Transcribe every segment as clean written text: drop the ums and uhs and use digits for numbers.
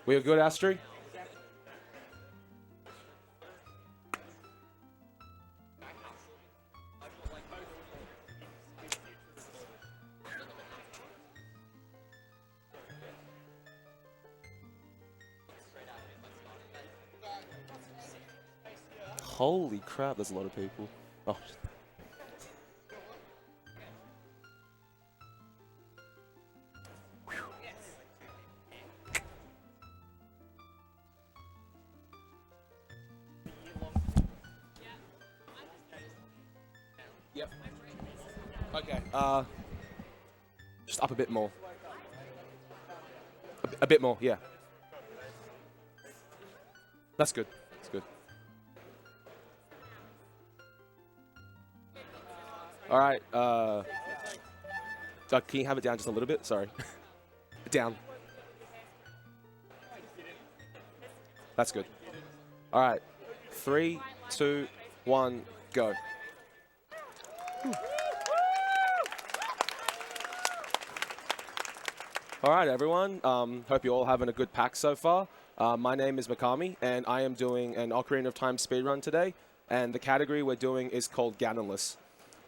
We are good, Astrid? Holy crap, there's a lot of people. Oh. Yep. Okay. Just up a bit more. A bit more, yeah. That's good. That's good. All right. Doug, can you have it down just a little bit? Sorry. Down. That's good. All right. 3, 2, 1, go. All right, everyone. Hope you're all having a good PAX so far. My name is Mikami, and I am doing an Ocarina of Time speedrun today. And the category we're doing is called Ganonless.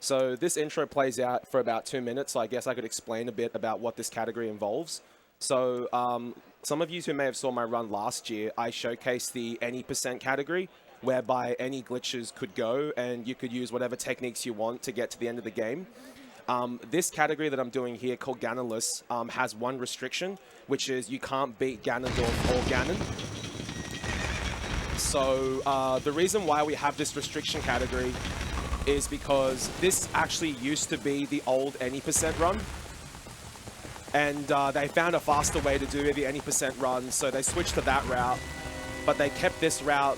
So this intro plays out for about 2 minutes, so I guess I could explain a bit about what this category involves. So some of you who may have saw my run last year, I showcased the any % category, whereby any glitches could go, and you could use whatever techniques you want to get to the end of the game. This category that I'm doing here, called Ganonless, has one restriction, which is you can't beat Ganondorf or Ganon. So the reason why we have this restriction category is because this actually used to be the old any % run. And they found a faster way to do the any % run, so they switched to that route. But they kept this route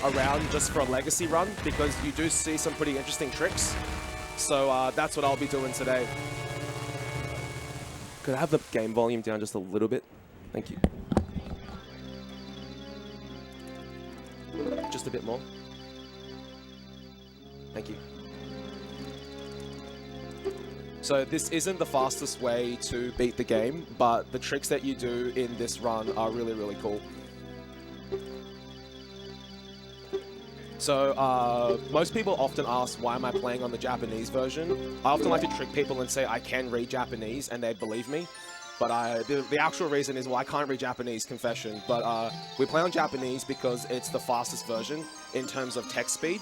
around just for a legacy run, because you do see some pretty interesting tricks. So that's what I'll be doing today. Could I have the game volume down just a little bit? Thank you. Just a bit more. Thank you. So this isn't the fastest way to beat the game, but the tricks that you do in this run are really, really cool. So most people often ask, why am I playing on the Japanese version? I often like to trick people and say I can read Japanese, and they believe me. But the actual reason is, well, I can't read Japanese, confession. But we play on Japanese because it's the fastest version in terms of text speed.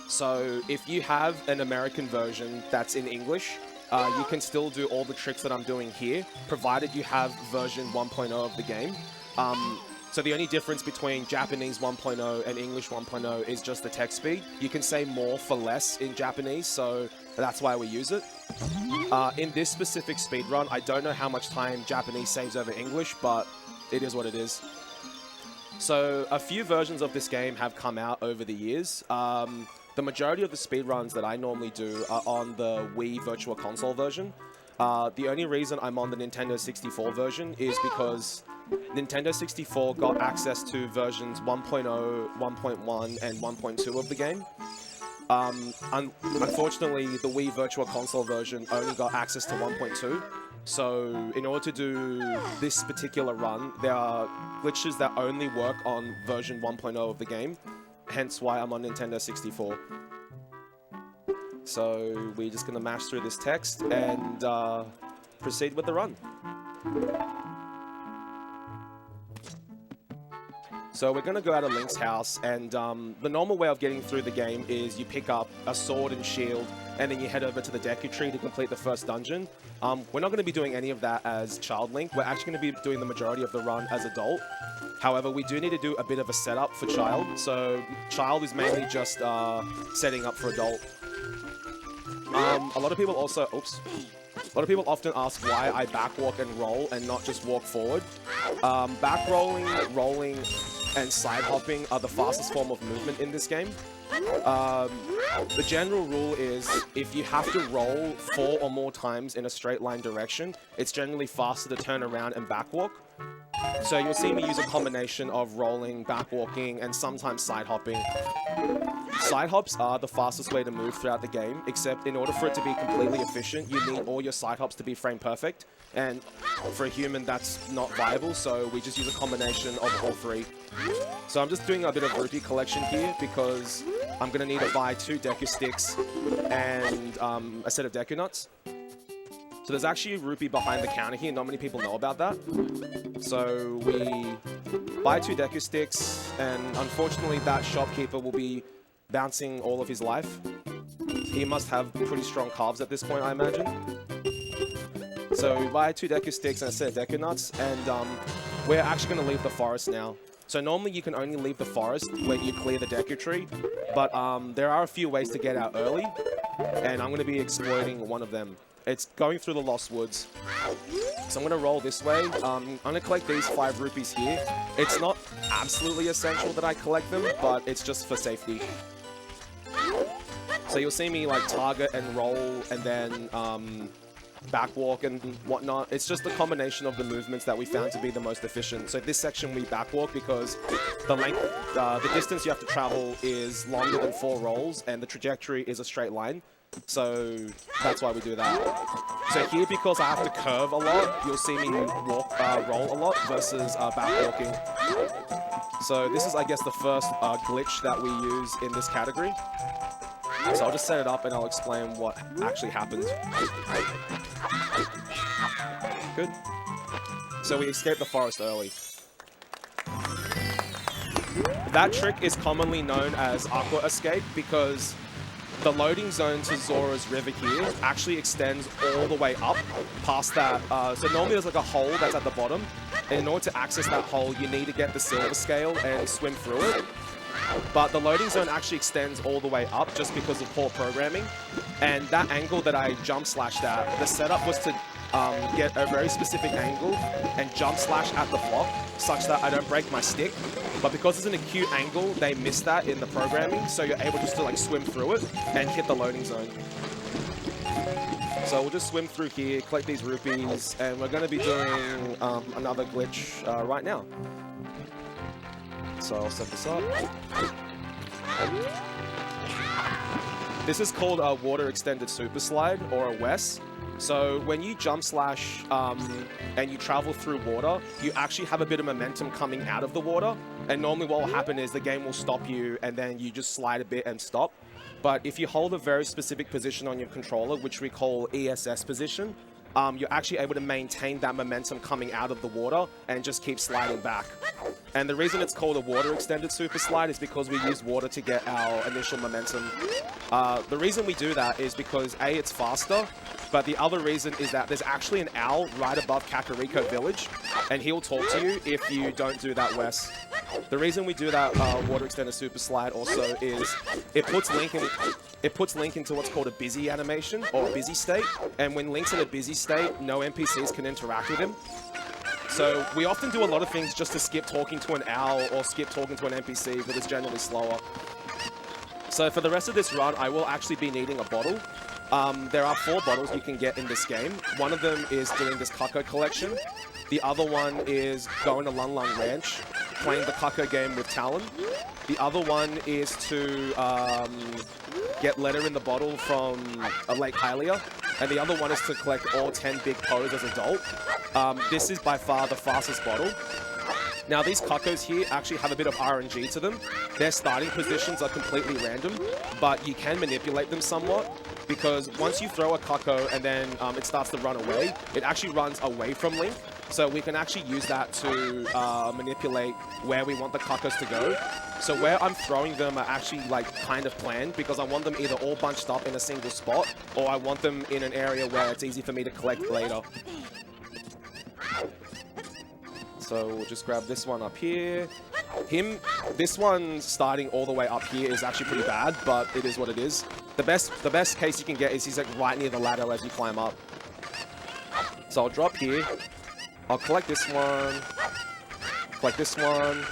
So if you have an American version that's in English, you can still do all the tricks that I'm doing here, provided you have version 1.0 of the game. So the only difference between Japanese 1.0 and English 1.0 is just the text speed. You can say more for less in Japanese, so that's why we use it. In this specific speedrun, I don't know how much time Japanese saves over English, but it is what it is. So a few versions of this game have come out over the years. The majority of the speedruns that I normally do are on the Wii Virtual Console version. The only reason I'm on the Nintendo 64 version is because Nintendo 64 got access to versions 1.0, 1.1, and 1.2 of the game. Unfortunately, the Wii Virtual Console version only got access to 1.2. So in order to do this particular run, there are glitches that only work on version 1.0 of the game. Hence why I'm on Nintendo 64. So we're just going to mash through this text and proceed with the run. So we're going to go out of Link's house, and the normal way of getting through the game is you pick up a sword and shield, and then you head over to the Deku Tree to complete the first dungeon. We're not going to be doing any of that as Child Link. We're actually going to be doing the majority of the run as Adult. However, we do need to do a bit of a setup for Child. So Child is mainly just setting up for Adult. A lot of people also... Oops. A lot of people often ask why I backwalk and roll and not just walk forward. Back rolling, rolling, and side hopping are the fastest form of movement in this game. The general rule is if you have to roll 4 or more times in a straight line direction, it's generally faster to turn around and backwalk. So you'll see me use a combination of rolling, backwalking, and sometimes side hopping. Side hops are the fastest way to move throughout the game, except in order for it to be completely efficient, you need all your side hops to be frame perfect. And for a human, that's not viable, so we just use a combination of all three. So I'm just doing a bit of rupee collection here because I'm going to need to buy 2 Deku sticks and a set of Deku nuts. So there's actually a rupee behind the counter here. Not many people know about that. So we buy 2 Deku sticks, and unfortunately that shopkeeper will be bouncing all of his life. He must have pretty strong calves at this point, I imagine. So we buy 2 Deku sticks and a set of Deku nuts, and we're actually going to leave the forest now. So normally you can only leave the forest when you clear the Deku tree, but there are a few ways to get out early, and I'm going to be exploiting one of them. It's going through the Lost Woods. So I'm going to roll this way. I'm going to collect these 5 rupees here. It's not absolutely essential that I collect them, but it's just for safety. So you'll see me like target and roll and then backwalk and whatnot. It's just the combination of the movements that we found to be the most efficient. So this section we backwalk because the distance you have to travel is longer than 4 rolls and the trajectory is a straight line. So that's why we do that. So here, because I have to curve a lot, you'll see me roll a lot versus backwalking. So this is, I guess, the first glitch that we use in this category. So I'll just set it up and I'll explain what actually happened. Good. So we escaped the forest early. That trick is commonly known as Aqua Escape because the loading zone to Zora's River here actually extends all the way up past that. So normally there's like a hole that's at the bottom. And in order to access that hole, you need to get the silver scale and swim through it. But the loading zone actually extends all the way up just because of poor programming. And that angle that I jump slashed at, the setup was to get a very specific angle and jump slash at the block such that I don't break my stick. But because it's an acute angle, they miss that in the programming, so you're able just to like swim through it and hit the loading zone. So we'll just swim through here, collect these rupees, and we're going to be doing another glitch right now. So I'll set this up. This is called a Water Extended Super Slide, or a WES. So when you jump slash and you travel through water, you actually have a bit of momentum coming out of the water. And normally what will happen is the game will stop you and then you just slide a bit and stop. But if you hold a very specific position on your controller, which we call ESS position, you're actually able to maintain that momentum coming out of the water and just keep sliding back. And the reason it's called a Water Extended Super Slide is because we use water to get our initial momentum. The reason we do that is because A, it's faster, but the other reason is that there's actually an owl right above Kakariko Village, and he'll talk to you if you don't do that WES. The reason we do that Water Extended Super Slide also is it puts Link into what's called a busy animation, or a busy state, and when Link's in a busy state, no NPCs can interact with him. So we often do a lot of things just to skip talking to an owl or skip talking to an NPC because it's generally slower. So for the rest of this run, I will actually be needing a bottle. There are 4 bottles you can get in this game. One of them is doing this Kako collection. The other one is going to Lun Lun Ranch, playing the Kako game with Talon. The other one is to get Letter in the Bottle from Lake Hylia. And the other one is to collect all 10 big Poes as adult. This is by far the fastest bottle. Now these Kakos here actually have a bit of RNG to them. Their starting positions are completely random, but you can manipulate them somewhat. Because once you throw a Kako and then it starts to run away, it actually runs away from Link. So we can actually use that to manipulate where we want the Kakos to go. So where I'm throwing them are actually like kind of planned because I want them either all bunched up in a single spot or I want them in an area where it's easy for me to collect later. So we'll just grab this one up here. This one starting all the way up here is actually pretty bad, but it is what it is. The best case you can get is he's like right near the ladder as you climb up. So I'll drop here. I'll collect this one. Collect this one.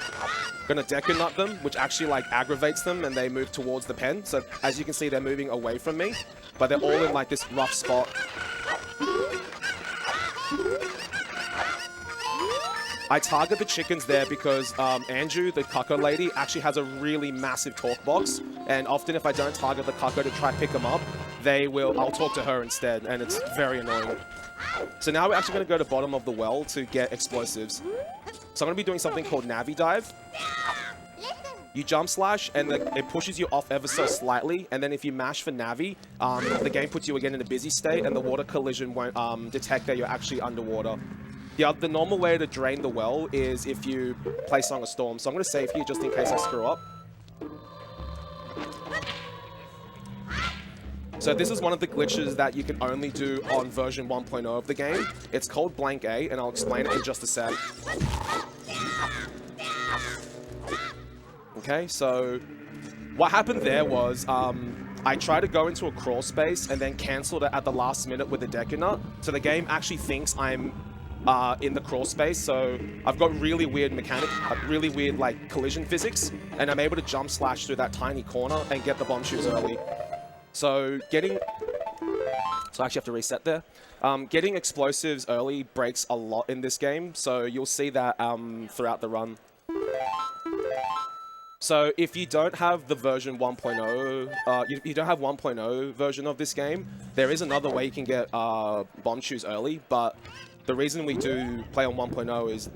Gonna Deku Nut them, which actually like aggravates them and they move towards the pen. So as you can see, they're moving away from me, but they're all in like this rough spot. I target the chickens there because Andrew, the cucko lady, actually has a really massive talk box, and often if I don't target the cucko to try pick them up, I'll talk to her instead, and it's very annoying. So now we're actually going to go to the bottom of the well to get explosives. So I'm going to be doing something called Navi Dive. You jump slash, and it pushes you off ever so slightly, and then if you mash for Navi, the game puts you again in a busy state, and the water collision won't detect that you're actually underwater. The normal way to drain the well is if you play Song of Storm. So I'm going to save here just in case I screw up. So this is one of the glitches that you can only do on version 1.0 of the game. It's called blank A, and I'll explain it in just a sec. Okay, so what happened there was I tried to go into a crawl space and then cancelled it at the last minute with the Deku Nut. So the game actually thinks I'm in the crawl space, so I've got really weird really weird like collision physics, and I'm able to jump slash through that tiny corner and get the bomb shoes early. So I actually have to reset there. Getting explosives early breaks a lot in this game, so you'll see that throughout the run. So if you don't have the version 1.0, you don't have 1.0 version of this game, there is another way you can get bomb shoes early, but the reason we do play on 1.0 is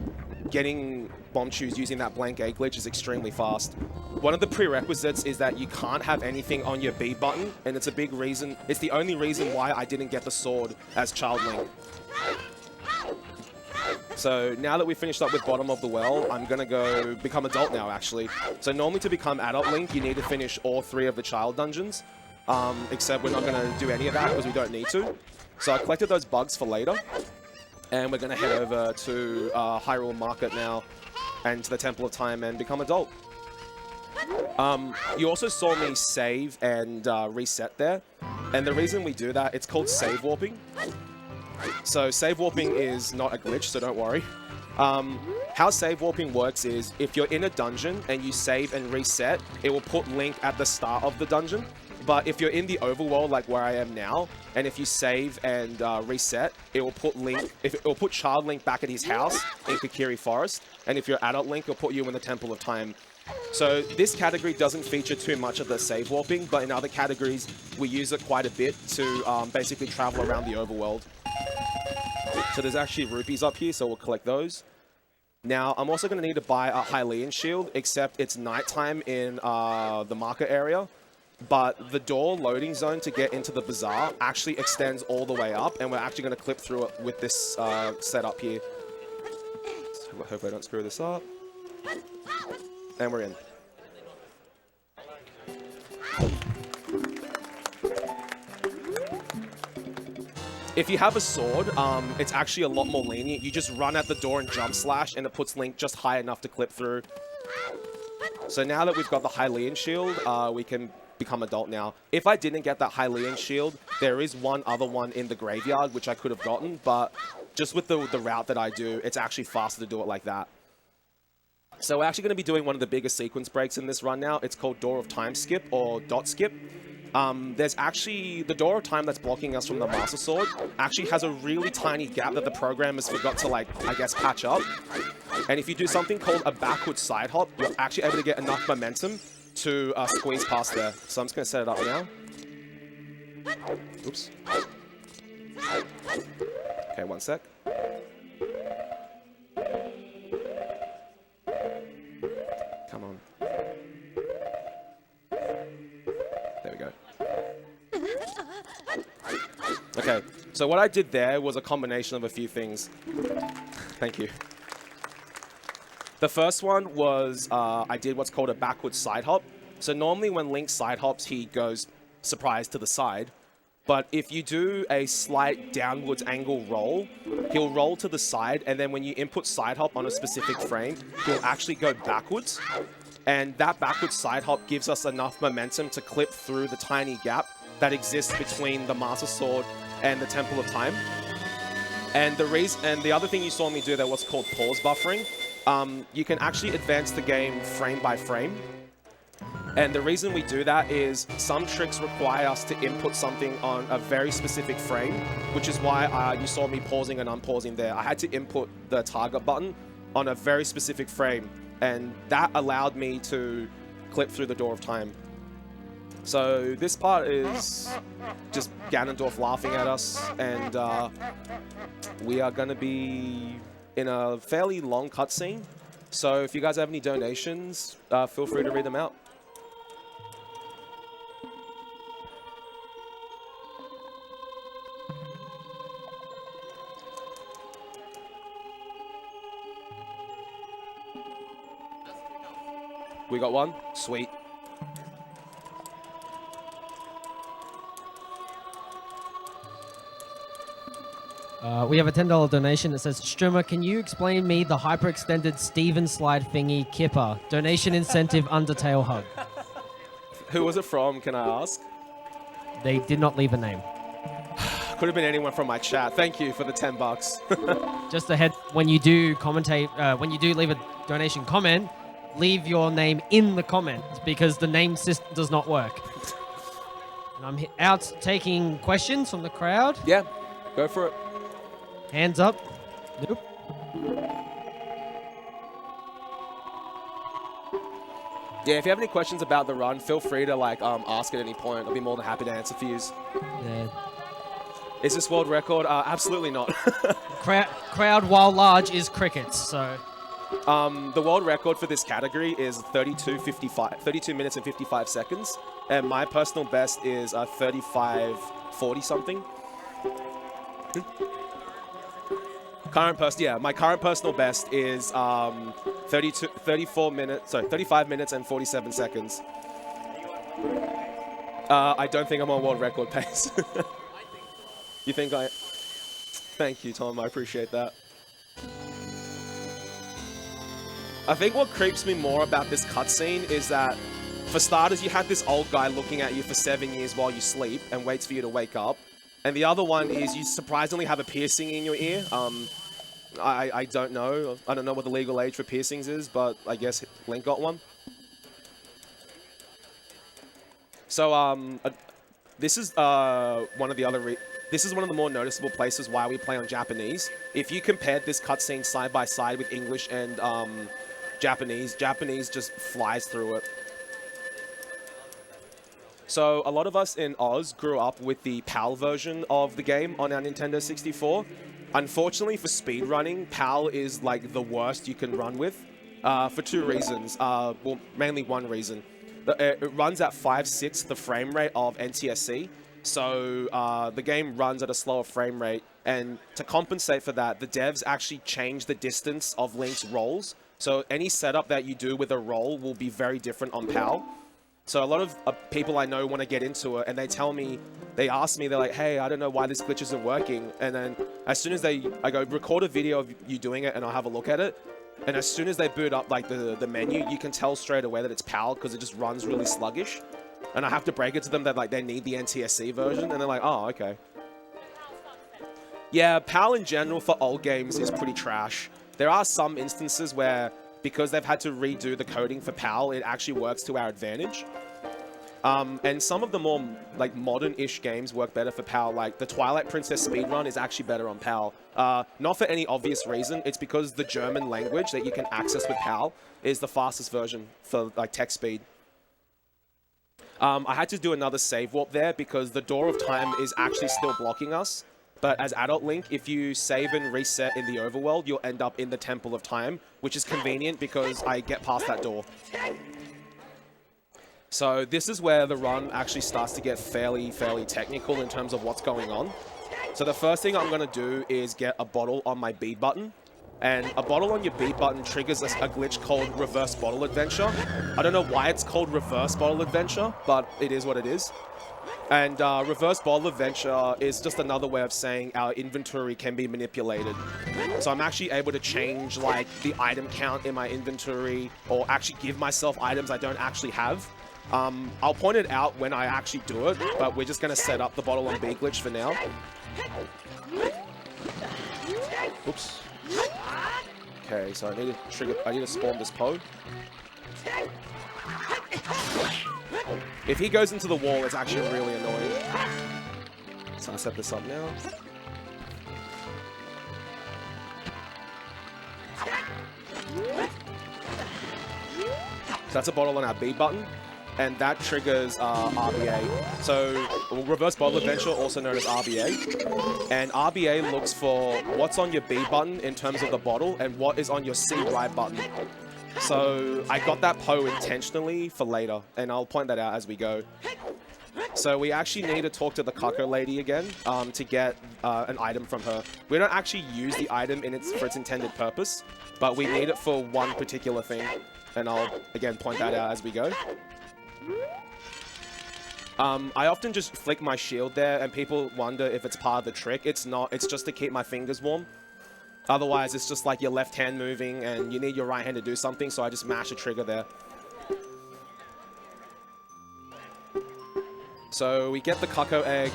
getting bomb shoes using that blank A glitch is extremely fast. One of the prerequisites is that you can't have anything on your B button, and it's a big reason, it's the only reason why I didn't get the sword as Child Link. So now that we finished up with bottom of the well, I'm going to go become adult now, actually. So normally to become adult Link, you need to finish all 3 of the child dungeons. Except we're not going to do any of that because we don't need to. So I collected those bugs for later. And we're going to head over to Hyrule Market now and to the Temple of Time and become adult. You also saw me save and reset there. And the reason we do that, it's called save warping. So save warping is not a glitch, so don't worry. How save warping works is if you're in a dungeon and you save and reset, it will put Link at the start of the dungeon. But if you're in the overworld like where I am now, and if you save and reset, it will put Child Link back at his house in Kokiri Forest. And if you're adult Link, it'll put you in the Temple of Time. So this category doesn't feature too much of the save warping, but in other categories, we use it quite a bit to basically travel around the overworld. So there's actually rupees up here, so we'll collect those. Now, I'm also going to need to buy a Hylian shield, except it's nighttime in the market area. But the door loading zone to get into the bazaar actually extends all the way up, and we're actually going to clip through it with this setup here. So I hope I don't screw this up. And we're in. If you have a sword, it's actually a lot more lenient. You just run at the door and jump slash, and it puts Link just high enough to clip through. So now that we've got the Hylian shield, we can become adult now. If I didn't get that Hylian shield, there is one other one in the graveyard, which I could have gotten, but just with the route that I do, it's actually faster to do it like that. So we're actually going to be doing one of the biggest sequence breaks in this run now. It's called Door of Time Skip, or Dot Skip. There's actually, the Door of Time that's blocking us from the Master Sword actually has a really tiny gap that the programmers forgot to, like, I guess, patch up. And if you do something called a backward side hop, you're actually able to get enough momentum to squeeze past there. So I'm just going to set it up now. Oops. Okay, one sec. Come on. There we go. Okay, so what I did there was a combination of a few things. Thank you. The first one was I did what's called a backward side hop. So normally when Link side hops, he goes, surprise, to the side. But if you do a slight downwards angle roll, he'll roll to the side, and then when you input side hop on a specific frame, he'll actually go backwards. And that backwards side hop gives us enough momentum to clip through the tiny gap that exists between the Master Sword and the Temple of Time. And the other thing you saw me do there was called pause buffering. You can actually advance the game frame by frame. And the reason we do that is some tricks require us to input something on a very specific frame, which is why you saw me pausing and unpausing there. I had to input the target button on a very specific frame, and that allowed me to clip through the Door of Time. So this part is just Ganondorf laughing at us, and we are going to be in a fairly long cutscene. So if you guys have any donations, feel free to read them out. We got one? Sweet. We have a $10 donation that says, Streamer, can you explain me the hyperextended Steven slide thingy Kipper? Donation incentive Undertale hug. Who was it from, can I ask? They did not leave a name. Could have been anyone from my chat. Thank you for the $10. Just ahead, when you do commentate, when you do leave a donation comment, leave your name in the comment because the name system does not work. And I'm out taking questions from the crowd. Yeah, go for it. Hands up. Nope. Yeah, if you have any questions about the run, feel free to ask at any point. I'll be more than happy to answer for you. Yeah. Is this world record? Absolutely not. Crowd, while large, is crickets. So. The world record for this category is 32 minutes and 55 seconds, and my personal best is 35:40 something. My current personal best is 35 minutes and 47 seconds. I don't think I'm on world record pace. You think I? Thank you, Tom. I appreciate that. I think what creeps me more about this cutscene is that, for starters, you had this old guy looking at you for 7 years while you sleep and waits for you to wake up. And the other one is you surprisingly have a piercing in your ear. I don't know. I don't know what the legal age for piercings is, but I guess Link got one. So, this is one of the more noticeable places why we play on Japanese. If you compared this cutscene side by side with English and Japanese just flies through it. So a lot of us in Oz grew up with the PAL version of the game on our Nintendo 64. Unfortunately for speedrunning, PAL is like the worst you can run with for two reasons. Well, mainly one reason. It runs at 5/6 the frame rate of NTSC. So the game runs at a slower frame rate, and to compensate for that, the devs actually change the distance of Link's rolls. So any setup that you do with a roll will be very different on PAL. So a lot of people I know want to get into it, and they ask me, they're like, hey, I don't know why this glitch isn't working. And then as soon as I go, record a video of you doing it, and I'll have a look at it. And as soon as they boot up like the menu, you can tell straight away that it's PAL because it just runs really sluggish. And I have to break it to them that they need the NTSC version, and they're like, oh, okay. Yeah, PAL in general for old games is pretty trash. There are some instances where, because they've had to redo the coding for PAL, it actually works to our advantage. And some of the more modern-ish games work better for PAL, like the Twilight Princess speedrun is actually better on PAL. Not for any obvious reason, it's because the German language that you can access with PAL is the fastest version for text speed. I had to do another save warp there because the Door of Time is actually still blocking us. But as Adult Link, if you save and reset in the overworld, you'll end up in the Temple of Time, which is convenient because I get past that door. So this is where the run actually starts to get fairly technical in terms of what's going on. So the first thing I'm going to do is get a bottle on my B button. And a bottle on your B button triggers a glitch called Reverse Bottle Adventure. I don't know why it's called Reverse Bottle Adventure, but it is what it is. And Reverse Bottle Adventure is just another way of saying our inventory can be manipulated. So I'm actually able to change the item count in my inventory, or actually give myself items I don't actually have. I'll point it out when I actually do it, but we're just going to set up the bottle on B glitch for now. Oops. Okay, so I need to spawn this Poe. If he goes into the wall, it's actually really annoying. So I'll set this up now. So that's a bottle on our B button, and that triggers RBA. So reverse bottle adventure, also known as RBA. And RBA looks for what's on your B button in terms of the bottle and what is on your C right button. So I got that Poe intentionally for later, and I'll point that out as we go. So we actually need to talk to the Kako lady again to get an item from her. We don't actually use the item for its intended purpose, but we need it for one particular thing. And I'll, again, point that out as we go. I often just flick my shield there, and people wonder if it's part of the trick. It's not. It's just to keep my fingers warm. Otherwise, it's just like your left hand moving, and you need your right hand to do something, so I just mash a trigger there. So we get the Kako egg,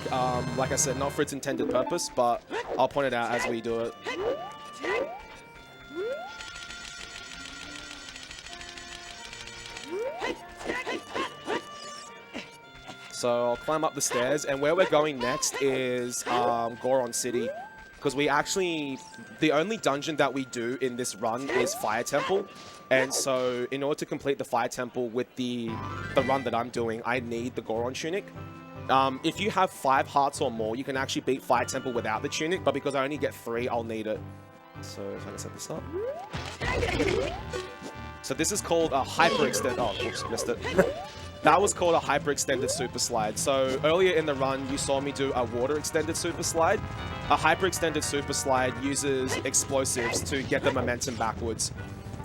like I said, not for its intended purpose, but I'll point it out as we do it. So I'll climb up the stairs, and where we're going next is Goron City. Because we actually, the only dungeon that we do in this run is Fire Temple. And so in order to complete the Fire Temple with the run that I'm doing, I need the Goron Tunic. If you have 5 hearts or more, you can actually beat Fire Temple without the Tunic, but because I only get 3, I'll need it. So if I can set this up. So this is called a hyperextend. Oh, oops, missed it. That was called a hyper-extended super slide. So earlier in the run, you saw me do a water-extended super slide. A hyper-extended super slide uses explosives to get the momentum backwards.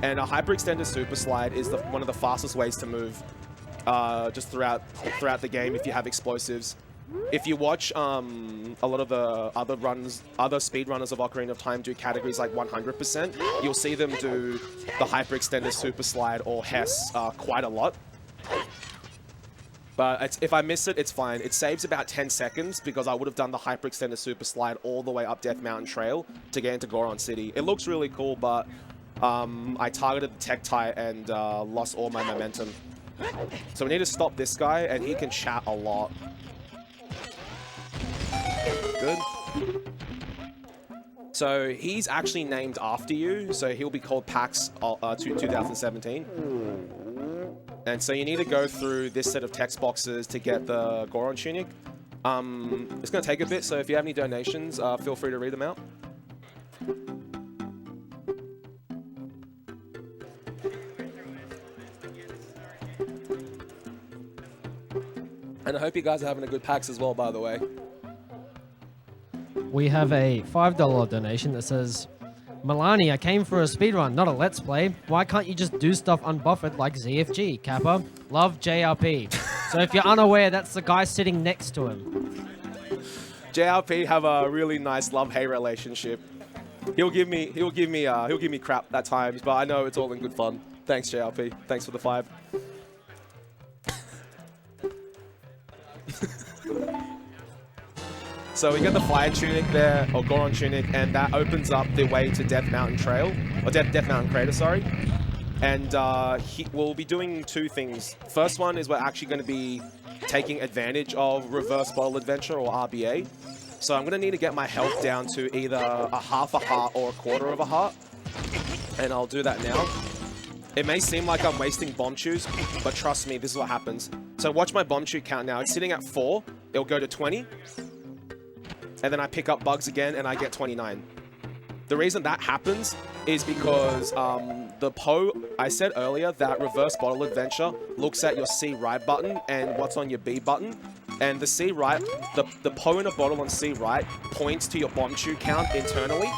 And a hyper-extended super slide is one of the fastest ways to move just throughout the game if you have explosives. If you watch a lot of the other speedrunners of Ocarina of Time do categories like 100%, you'll see them do the hyper-extended super slide or Hess quite a lot. But if I miss it, it's fine. It saves about 10 seconds because I would have done the hyper-extended super slide all the way up Death Mountain Trail to get into Goron City. It looks really cool, but I targeted the Tektite and lost all my momentum. So we need to stop this guy, and he can chat a lot. Good. So he's actually named after you, so he'll be called PAX 2017. And so you need to go through this set of text boxes to get the Goron Tunic. It's going to take a bit, so if you have any donations, feel free to read them out. And I hope you guys are having a good PAX as well, by the way. We have a $5 donation that says, Milani, I came for a speedrun, not a let's play. Why can't you just do stuff unbuffered like ZFG, Kappa? Love JRP. So if you're unaware, that's the guy sitting next to him. JRP have a really nice love-hate relationship. He'll give me crap at times, but I know it's all in good fun. Thanks, JRP. Thanks for the 5. So we get the Fire Tunic there, or Goron Tunic, and that opens up the way to Death Mountain Trail, or Death Mountain Crater, sorry. And we'll be doing 2 things. First one is we're actually going to be taking advantage of Reverse Bottle Adventure, or RBA. So I'm going to need to get my health down to either a half a heart or a quarter of a heart. And I'll do that now. It may seem like I'm wasting bomb chews, but trust me, this is what happens. So watch my bomb chew count now. It's sitting at 4. It'll go to 20. And then I pick up bugs again, and I get 29. The reason that happens is because the Poe, I said earlier that Reverse Bottle Adventure looks at your C right button and what's on your B button. And the C right, the Poe in a bottle on C right points to your bomb chew count internally.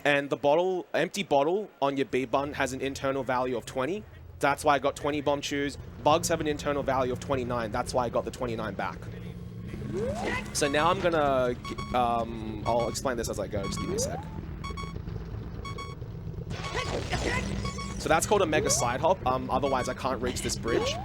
And the empty bottle on your B button has an internal value of 20. That's why I got 20 bomb chews. Bugs have an internal value of 29. That's why I got the 29 back. So now I'm gonna, I'll explain this as I go, just give me a sec. So that's called a mega side hop, otherwise I can't reach this bridge.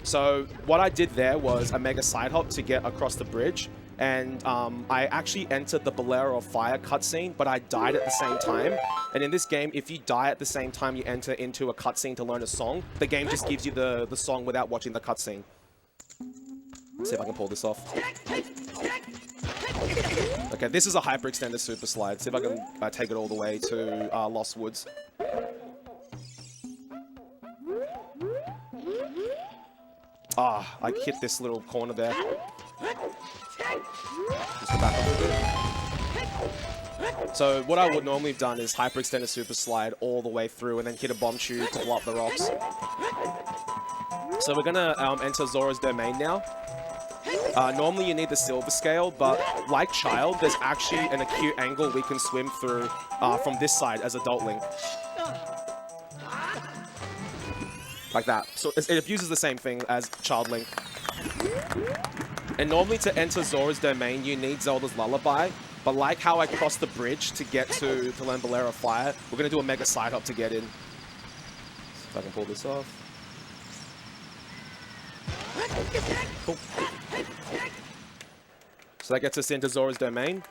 So what I did there was a mega side hop to get across the bridge, and I actually entered the Bolero of Fire cutscene, but I died at the same time. And in this game, if you die at the same time you enter into a cutscene to learn a song, the game just gives you the song without watching the cutscene. Let's see if I can pull this off. Okay, this is a hyper-extended super slide. See if I can take it all the way to Lost Woods. Ah, I hit this little corner there. Just go back a little bit. So what I would normally have done is hyperextend a super slide all the way through and then hit a bomb tube to blow up the rocks. So we're gonna enter Zora's domain now. Normally you need the silver scale, but like Child, there's actually an acute angle we can swim through from this side as Adult Link. Like that. So it abuses the same thing as Child Link. And normally to enter Zora's domain, you need Zelda's Lullaby. But like how I crossed the bridge to get to learn Bolero of Fire, we're going to do a mega side hop to get in. See if I can pull this off. Cool. So that gets us into Zora's domain.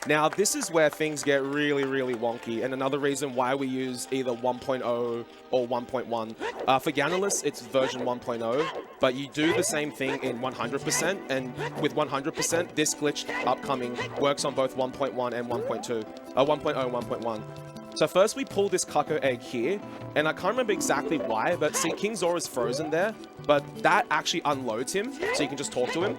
Now, this is where things get really, really wonky, and another reason why we use either 1.0 or 1.1. For Ganolis, it's version 1.0, but you do the same thing in 100%, and with 100%, this glitch upcoming works on both 1.1 and 1.2, 1.0 and 1.1. So first we pull this Kako egg here, and I can't remember exactly why, but see, King Zora's frozen there, but that actually unloads him, so you can just talk to him.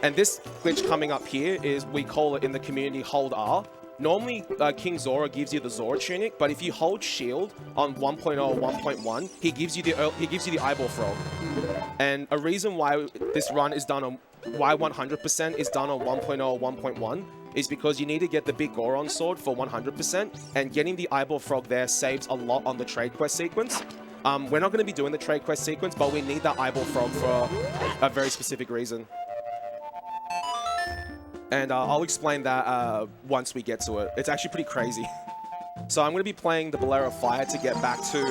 And this glitch coming up here is, we call it in the community, hold R. Normally, King Zora gives you the Zora tunic, but if you hold shield on 1.0 or 1.1, he gives you the eyeball frog. And a reason why this run is done on, why 100% is done on 1.0 or 1.1 is because you need to get the big Goron sword for 100%, and getting the eyeball frog there saves a lot on the trade quest sequence. We're not going to be doing the trade quest sequence, but we need that eyeball frog for a very specific reason. And I'll explain that once we get to it. It's actually pretty crazy. So I'm going to be playing the Bolero of Fire to get back to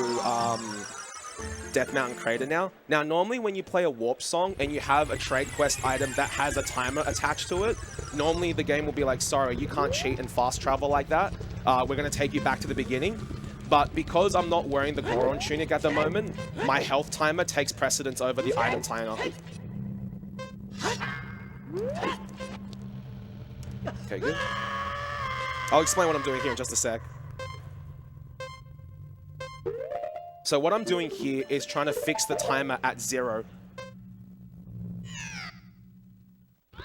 Death Mountain Crater now. Now, normally when you play a warp song and you have a trade quest item that has a timer attached to it, normally the game will be like, sorry, you can't cheat and fast travel like that. We're going to take you back to the beginning. But because I'm not wearing the Goron tunic at the moment, my health timer takes precedence over the item timer. Okay, good. I'll explain what I'm doing here in just a sec. So what I'm doing here is trying to fix the timer at 0.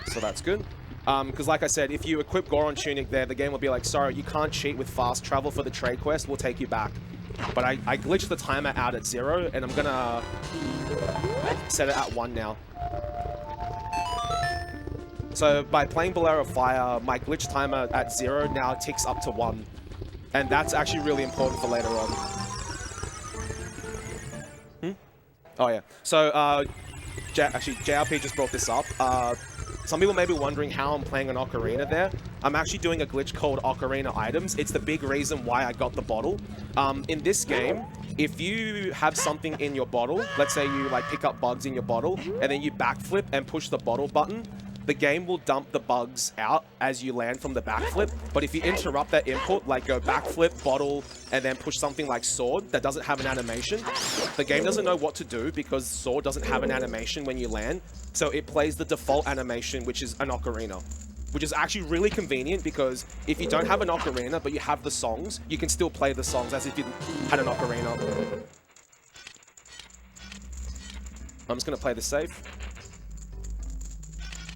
So that's good. Because like I said, if you equip Goron Tunic there, the game will be like, sorry, you can't cheat with fast travel for the trade quest, we'll take you back. But I glitched the timer out at 0, and I'm gonna set it at 1 now. So by playing Bolero of Fire, my glitch timer at 0 now ticks up to 1. And that's actually really important for later on. Oh yeah. So, actually, JRP just brought this up. Some people may be wondering how I'm playing an Ocarina there. I'm actually doing a glitch called Ocarina Items. It's the big reason why I got the bottle. In this game, if you have something in your bottle, let's say you like pick up bugs in your bottle, and then you backflip and push the bottle button, the game will dump the bugs out as you land from the backflip. But if you interrupt that input, like go backflip, bottle, and then push something like sword that doesn't have an animation, the game doesn't know what to do because sword doesn't have an animation when you land. So it plays the default animation, which is an ocarina, which is actually really convenient because if you don't have an ocarina, but you have the songs, you can still play the songs as if you had an ocarina. I'm just going to play this safe.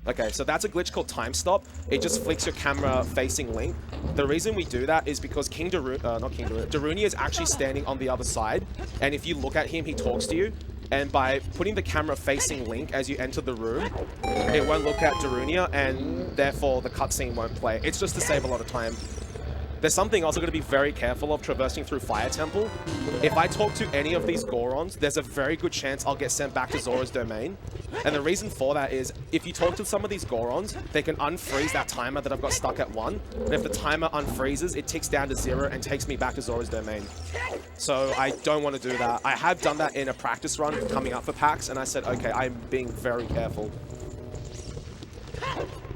Okay, so that's a glitch called Time Stop. It just flicks your camera facing Link. The reason we do that is because Darunia is actually standing on the other side, and if you look at him, he talks to you. And by putting the camera facing Link as you enter the room, it won't look at Darunia, and therefore the cutscene won't play. It's just to save a lot of time. There's something else I'm going to be very careful of traversing through Fire Temple. If I talk to any of these Gorons, there's a very good chance I'll get sent back to Zora's domain. And the reason for that is, if you talk to some of these Gorons, they can unfreeze that timer that I've got stuck at 1. And if the timer unfreezes, it ticks down to 0 and takes me back to Zora's domain. So I don't want to do that. I have done that in a practice run coming up for PAX, and I said, okay, I'm being very careful.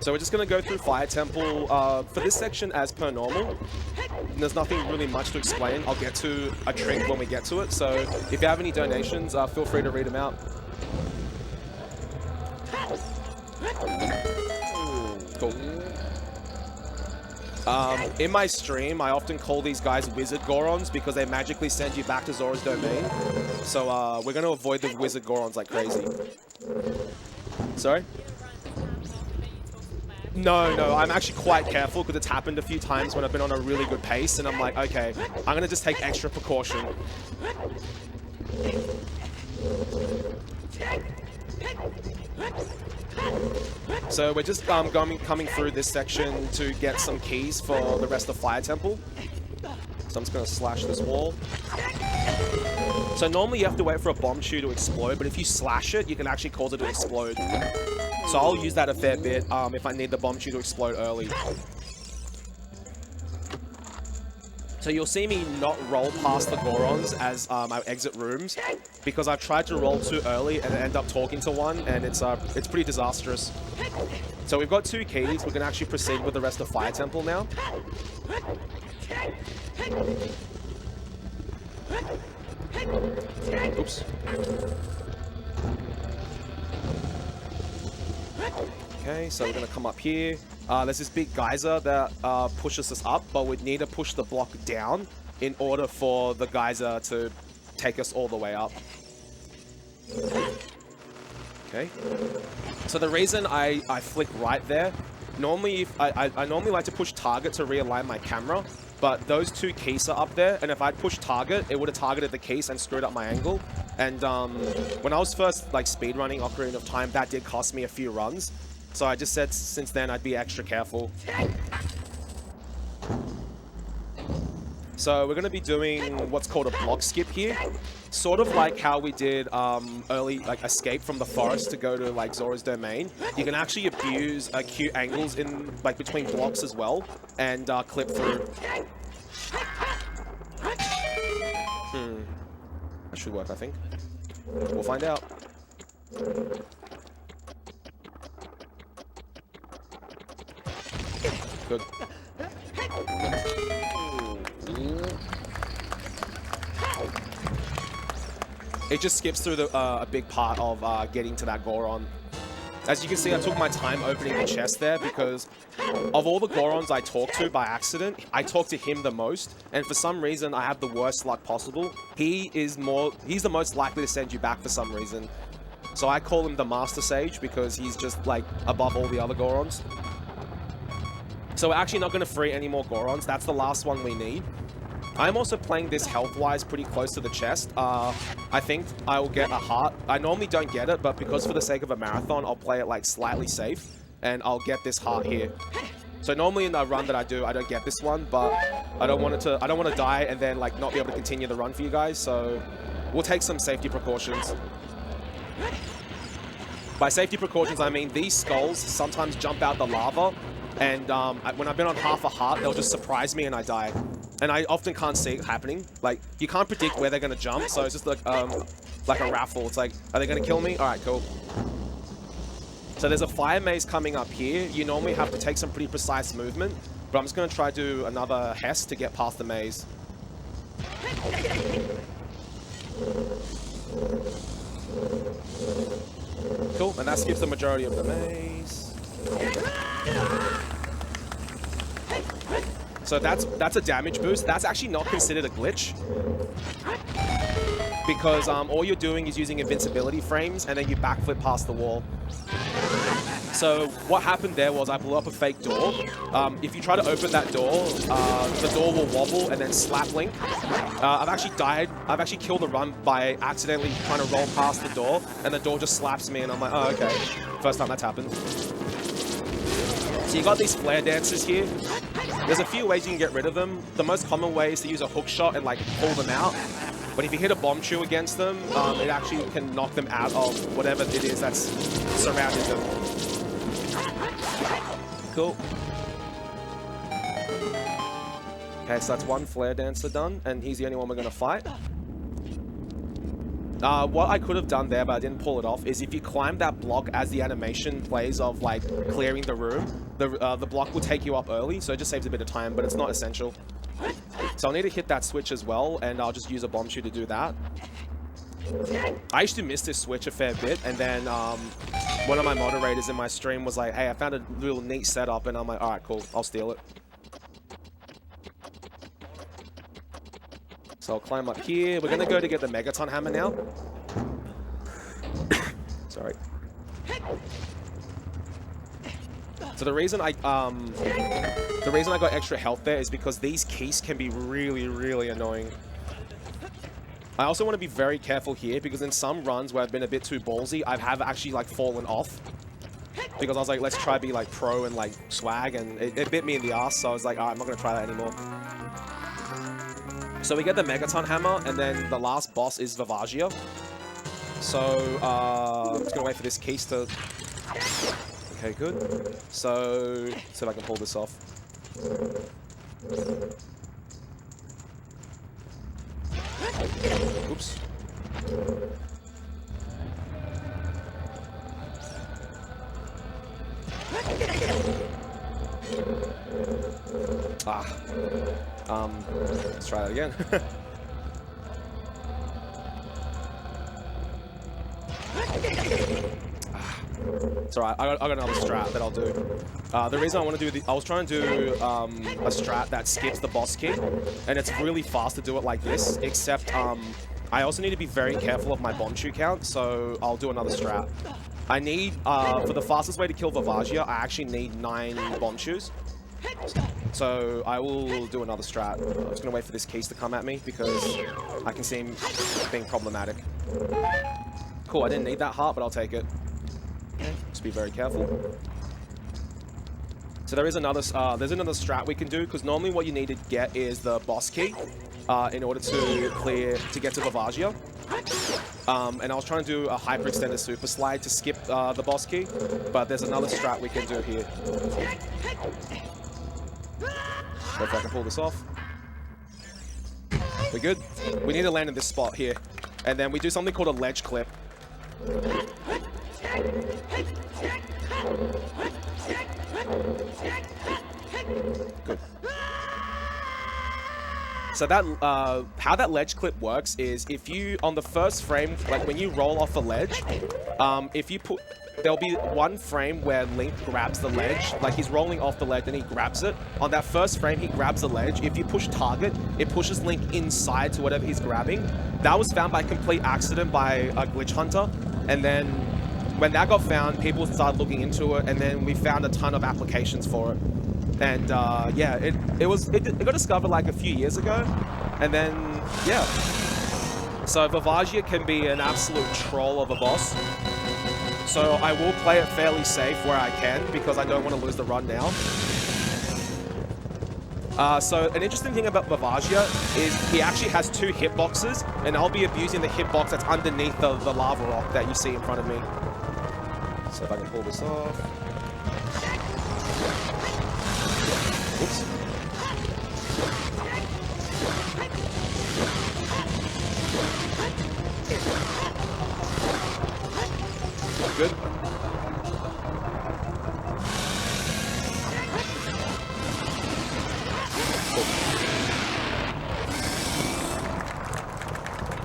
So we're just going to go through Fire Temple for this section as per normal. There's nothing really much to explain. I'll get to a trick when we get to it. So if you have any donations, feel free to read them out. Cool. In my stream, I often call these guys Wizard Gorons because they magically send you back to Zora's domain. So we're going to avoid the Wizard Gorons like crazy. Sorry? No, I'm actually quite careful because it's happened a few times when I've been on a really good pace and I'm like, okay, I'm going to just take extra precaution. So we're just coming through this section to get some keys for the rest of Fire Temple. So I'm just going to slash this wall. So normally you have to wait for a bomb chew to explode, but if you slash it, you can actually cause it to explode. So I'll use that a fair bit if I need the bomb chew to explode early. So you'll see me not roll past the Gorons as I exit rooms, because I've tried to roll too early and end up talking to one, and it's pretty disastrous. So we've got 2 keys. We can actually proceed with the rest of Fire Temple now. Oops. Okay, so we're gonna come up here. There's this big geyser that pushes us up, but we'd need to push the block down in order for the geyser to take us all the way up. Okay. So the reason I flick right there, normally I normally like to push target to realign my camera, but those 2 keys are up there, and if I'd pushed target, it would have targeted the keys and screwed up my angle. And when I was first like speedrunning Ocarina of Time, that did cost me a few runs. So I just said since then I'd be extra careful. So we're going to be doing what's called a block skip here. Sort of like how we did early like escape from the forest to go to like Zora's domain. You can actually abuse acute angles in like between blocks as well and clip through. That should work, I think. We'll find out. Good. It just skips through a big part of getting to that Goron. As you can see, I took my time opening the chest there because of all the Gorons I talked to by accident, I talked to him the most, and for some reason I have the worst luck possible. He's the most likely to send you back for some reason. So I call him the Master Sage because he's just like above all the other Gorons. So we're actually not going to free any more Gorons. That's the last one we need. I'm also playing this health-wise pretty close to the chest. I think I will get a heart. I normally don't get it, but because for the sake of a marathon, I'll play it like slightly safe, and I'll get this heart here. So normally in the run that I do, I don't get this one, but I don't want to die and then like not be able to continue the run for you guys. So we'll take some safety precautions. By safety precautions, I mean these skulls sometimes jump out the lava. And when I've been on half a heart, they'll just surprise me and I die. And I often can't see it happening. Like, you can't predict where they're going to jump, so it's just like a raffle. It's like, are they going to kill me? Alright, cool. So there's a fire maze coming up here. You normally have to take some pretty precise movement, but I'm just going to try to do another Hess to get past the maze. Cool, and that skips the majority of the maze. So that's a damage boost. That's actually not considered a glitch, because all you're doing is using invincibility frames and then you backflip past the wall. So what happened there was I blew up a fake door. If you try to open that door, the door will wobble and then slap Link. I've actually died. I've actually killed a run by accidentally trying to roll past the door, and the door just slaps me, and I'm like, oh, okay. First time that's happened. So you got these flare dancers here. There's a few ways you can get rid of them. The most common way is to use a hook shot and like pull them out. But if you hit a bomb chew against them, it actually can knock them out of whatever it is that's surrounding them. Cool. Okay, so that's one flare dancer done, and he's the only one we're gonna fight. What I could have done there, but I didn't pull it off, is if you climb that block as the animation plays of like clearing the room, the block will take you up early, so it just saves a bit of time, but it's not essential. So I'll need to hit that switch as well, and I'll just use a bomb shoe to do that. I used to miss this switch a fair bit, and then one of my moderators in my stream was like, hey, I found a little neat setup, and I'm like, alright, cool, I'll steal it. So I'll climb up here. We're gonna go to get the Megaton Hammer now. Sorry. So the reason I got extra health there is because these keys can be really, really annoying. I also want to be very careful here because in some runs where I've been a bit too ballsy, I have actually like fallen off. Because I was like, let's try be like pro and like swag, and it bit me in the ass, so I was like, alright, I'm not gonna try that anymore. So we get the Megaton Hammer, and then the last boss is Vivagia. So I'm just gonna wait for this keys to... Okay, good. So, see if I can pull this off. Oops. Let's try that again. It's alright, I got another strat that I'll do. The reason I want to do I was trying to do a strat that skips the boss key, and it's really fast to do it like this, except I also need to be very careful of my bomb shoe count, so I'll do another strat. I need, for the fastest way to kill Vivagia, I actually need 9 bomb shoes. So I will do another strat. I'm just gonna wait for this keys to come at me because I can see him being problematic. Cool, I didn't need that heart, but I'll take it. Just be very careful. So there's another strat we can do, because normally what you need to get is the boss key in order to get to Vivagia. And I was trying to do a hyperextended super slide to skip the boss key, but there's another strat we can do here. So if I can pull this off. We're good. We need to land in this spot here. And then we do something called a ledge clip. Good. So that how that ledge clip works is if you, on the first frame, like when you roll off a ledge, if you put, there'll be one frame where Link grabs the ledge, like he's rolling off the ledge and he grabs it. On that first frame, he grabs the ledge. If you push target, it pushes Link inside to whatever he's grabbing. That was found by complete accident by a glitch hunter. And then when that got found, people started looking into it, and then we found a ton of applications for it. And yeah, it got discovered like a few years ago, and then yeah. So Vivagia can be an absolute troll of a boss. So I will play it fairly safe where I can because I don't want to lose the run now. So an interesting thing about Vivagia is he actually has 2 hitboxes, and I'll be abusing the hitbox that's underneath the lava rock that you see in front of me. So if I can pull this off. Oops. Good.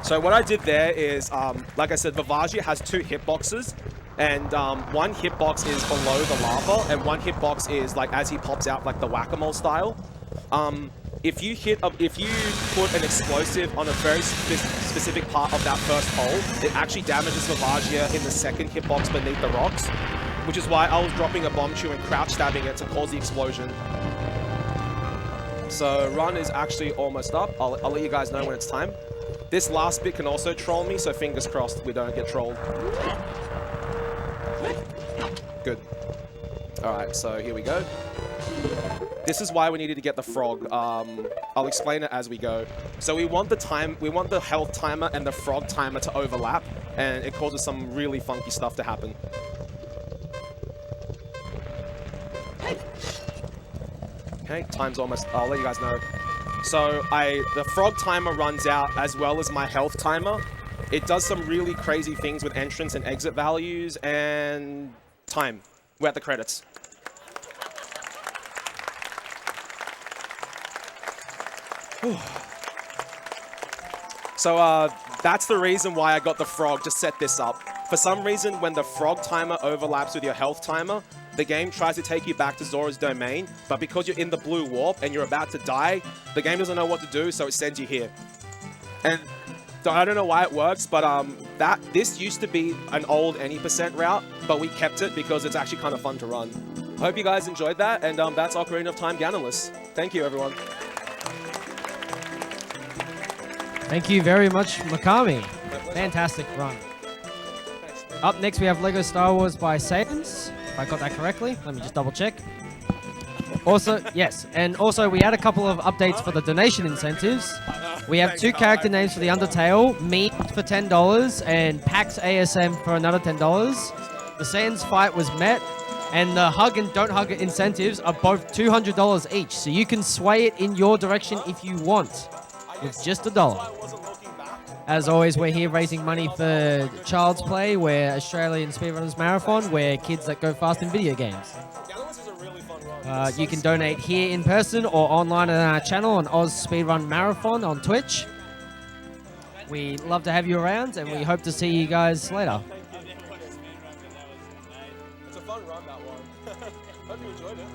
So what I did there is, like I said, Vivagia has 2 hitboxes, and one hitbox is below the lava, and one hitbox is like as he pops out, like the whack-a-mole style. If you put an explosive on a very specific part of that first hole, it actually damages Vivagia in the second hitbox beneath the rocks, which is why I was dropping a bomb shoe and crouch stabbing it to cause the explosion. So run is actually almost up. I'll let you guys know when it's time. This last bit can also troll me, so fingers crossed we don't get trolled. Good. Alright, so here we go. This is why we needed to get the frog. I'll explain it as we go. So we want the health timer and the frog timer to overlap, and it causes some really funky stuff to happen. Okay, time's almost, I'll let you guys know. So the frog timer runs out as well as my health timer. It does some really crazy things with entrance and exit values and time. We're at the credits. So that's the reason why I got the frog to set this up. For some reason, when the frog timer overlaps with your health timer, the game tries to take you back to Zora's domain, but because you're in the blue warp and you're about to die, the game doesn't know what to do, so it sends you here. And I don't know why it works, but this used to be an old any percent route, but we kept it because it's actually kind of fun to run. I hope you guys enjoyed that, and that's Ocarina of Time Ganonless. Thank you, everyone. Thank you very much, Mikami. Fantastic run. Up next, we have Lego Star Wars by Saiyans. If I got that correctly, let me just double check. Also, yes, and also we had a couple of updates for the donation incentives. We have 2 character names for the Undertale, me for $10 and PAX ASM for another $10. The Saiyans fight was met, and the hug and don't hug incentives are both $200 each, so you can sway it in your direction if you want, with just $1. As always, we're here raising money for Child's Play, we're Australian Speedrunners Marathon, we're kids that go fast in video games. You can donate here in person or online on our channel on Oz Speedrun Marathon on Twitch. We love to have you around, and we hope to see you guys later. It's a fun run, that one. Hope you enjoyed it.